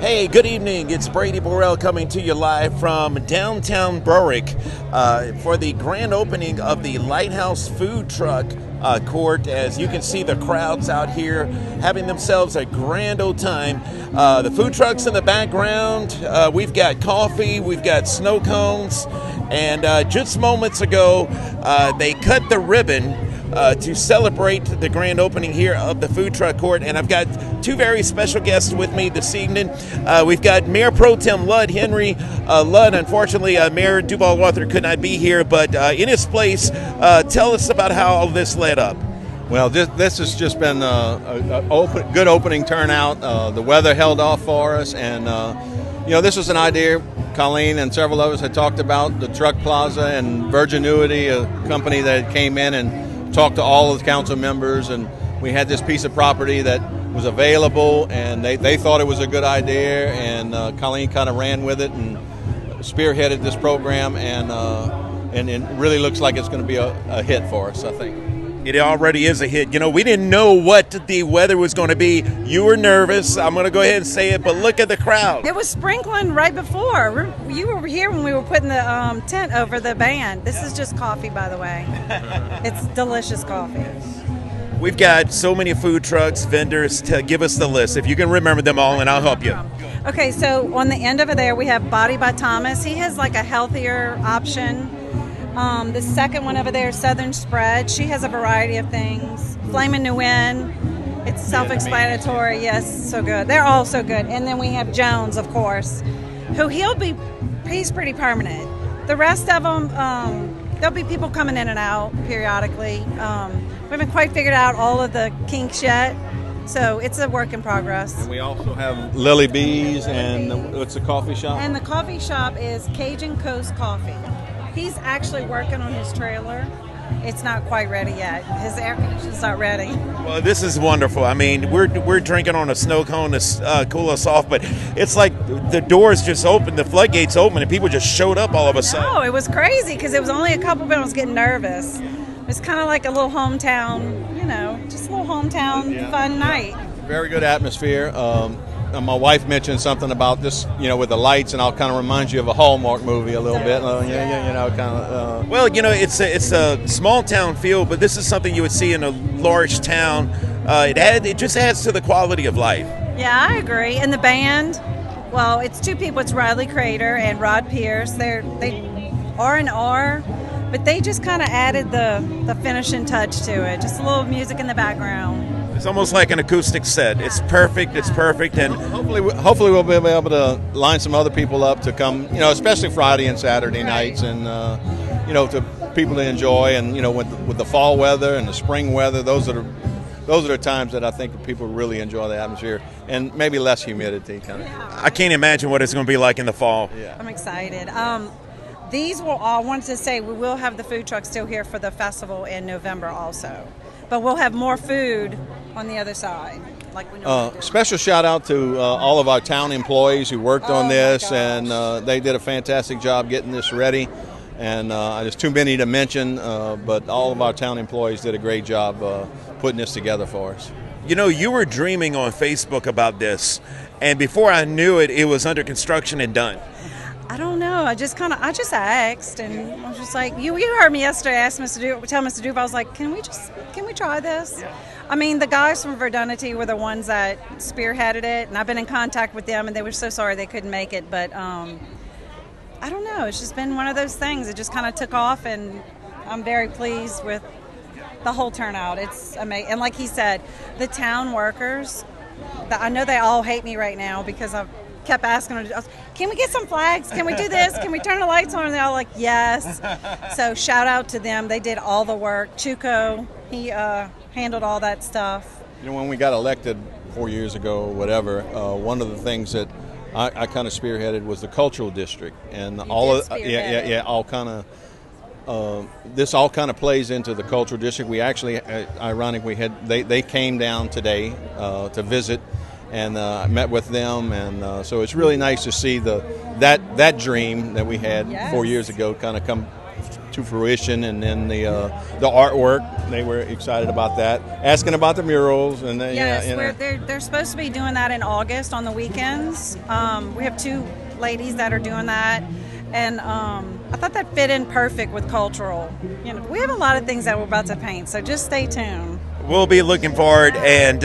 Hey, good evening. It's Brady Borrell coming to you live from downtown Berwick for the grand opening of the Lighthouse food truck court. As you can see, the crowds out here having themselves a grand old time. The food trucks in the background. We've got coffee, we've got snow cones, and just moments ago, they cut the ribbon to celebrate the grand opening here of the food truck court. And I've got two very special guests with me this evening. We've got Mayor Pro Tem Ludd, Henry Ludd. Unfortunately, Mayor Duval-Walther could not be here, but in his place, tell us about how all this led up. Well, this has just been a good opening turnout. The weather held off for us, and this was an idea Colleen and several of us had talked about, the Truck Plaza and Virginuity, a company that came in and talked to all of the council members, and we had this piece of property that was available, and they thought it was a good idea, and Colleen kind of ran with it and spearheaded this program, and it really looks like it's going to be a hit for us, I think. It already is a hit. You know, we didn't know what the weather was going to be. You were nervous. I'm going to go ahead and say it, but look at the crowd. It was sprinkling right before. You were here when we were putting the tent over the band. This is just coffee, by the way. It's delicious coffee. We've got so many food trucks, vendors. To give us the list, if you can remember them all, and I'll help you. Okay, so on the end over there, we have Body by Thomas. He has like a healthier option. The second one over there, Southern Spread. She has a variety of things. Flamin' Nguyen. It's self-explanatory. Yes, so good. They're all so good. And then we have Jones, of course, who he's pretty permanent. The rest of them, there'll be people coming in and out periodically. We haven't quite figured out all of the kinks yet, so it's a work in progress. And we also have Lily Bees, and what's the coffee shop? And the coffee shop is Cajun Coast Coffee. He's actually working on his trailer. It's not quite ready yet. His air conditioner's not ready. Well, this is wonderful. I mean, we're drinking on a snow cone to cool us off, but it's like the doors just opened, the floodgates opened, and people just showed up all of a sudden. Oh, it was crazy because it was only a couple, but I was getting nervous. It's kind of like a little hometown, just a little hometown fun night. Very good atmosphere. My wife mentioned something about this, with the lights, and I'll kind of remind you of a Hallmark movie a little bit. Well, it's a small town feel, but this is something you would see in a large town. It just adds to the quality of life. Yeah, I agree. And the band, well, it's two people. It's Riley Crater and Rod Pierce. They R&R, but they just kind of added the finishing touch to it. Just a little music in the background. It's almost like an acoustic set. It's perfect. And hopefully we'll be able to line some other people up to come, especially Friday and Saturday nights, and to people to enjoy. And with the fall weather and the spring weather, those are the times that I think people really enjoy the atmosphere, and maybe less humidity kind of. I can't imagine what it's going to be like in the fall. Yeah. I'm excited. These will all, I wanted to say, we will have the food truck still here for the festival in November also. But we'll have more food on the other side. Special shout out to all of our town employees who worked on this, and they did a fantastic job getting this ready. And there's too many to mention, but all of our town employees did a great job putting this together for us. You were dreaming on Facebook about this, and before I knew it, it was under construction and done. I don't know. I just asked, and I was just like, you heard me yesterday. I asked tell Mr. Duval, I was like, can we try this? Yeah. I mean, the guys from Verdunity were the ones that spearheaded it, and I've been in contact with them, and they were so sorry they couldn't make it. But I don't know. It's just been one of those things. It just kind of took off, and I'm very pleased with the whole turnout. It's amazing. And like he said, the town workers, I know they all hate me right now because I've kept asking them, can we get some flags? Can we do this? Can we turn the lights on? And they're all like, yes. So shout out to them. They did all the work. Chuko, he handled all that stuff. When we got elected 4 years ago or whatever, one of the things that I kind of spearheaded was the cultural district, and this all kind of plays into the cultural district. We actually, ironically, they came down today to visit. And I met with them, and so it's really nice to see that dream that we had 4 years ago kind of come to fruition, and then the artwork, they were excited about that, asking about the murals. And yes, they're supposed to be doing that in August on the weekends. We have 2 ladies that are doing that, and I thought that fit in perfect with cultural. We have a lot of things that we're about to paint, so just stay tuned. We'll be looking forward. And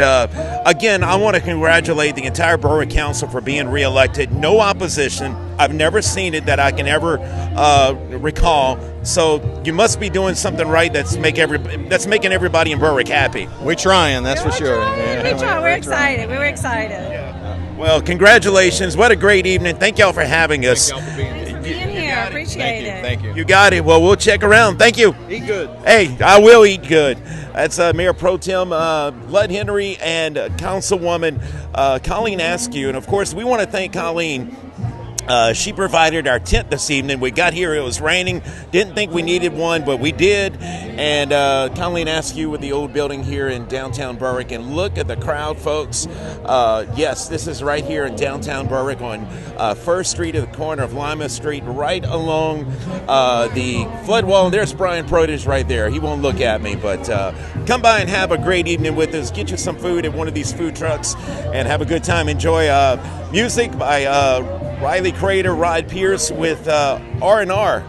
again, I want to congratulate the entire Berwick Council for being reelected. No opposition. I've never seen it that I can ever recall. So you must be doing something right that's making everybody in Berwick happy. We're trying, that's for sure. We're excited. We were excited. Yeah. Well, congratulations. What a great evening. Thank y'all for having us. Thanks for being here. Appreciate it. Thank you. You got it. Well, we'll check around. Thank you. Eat good. Hey, I will eat good. That's Mayor Pro Tem Lud Henry and Councilwoman Colleen Askew. And, of course, we want to thank Colleen. She provided our tent this evening. We got here, it was raining. Didn't think we needed one, but we did. And Colleen Askew with the old building here in downtown Berwick. And look at the crowd, folks. Yes, this is right here in downtown Berwick on 1st Street at the corner of Lima Street, right along the flood wall. And there's Brian Prodige right there. He won't look at me, but come by and have a great evening with us. Get you some food at one of these food trucks and have a good time. Enjoy music by Riley Crater, Rod Pierce with R&R.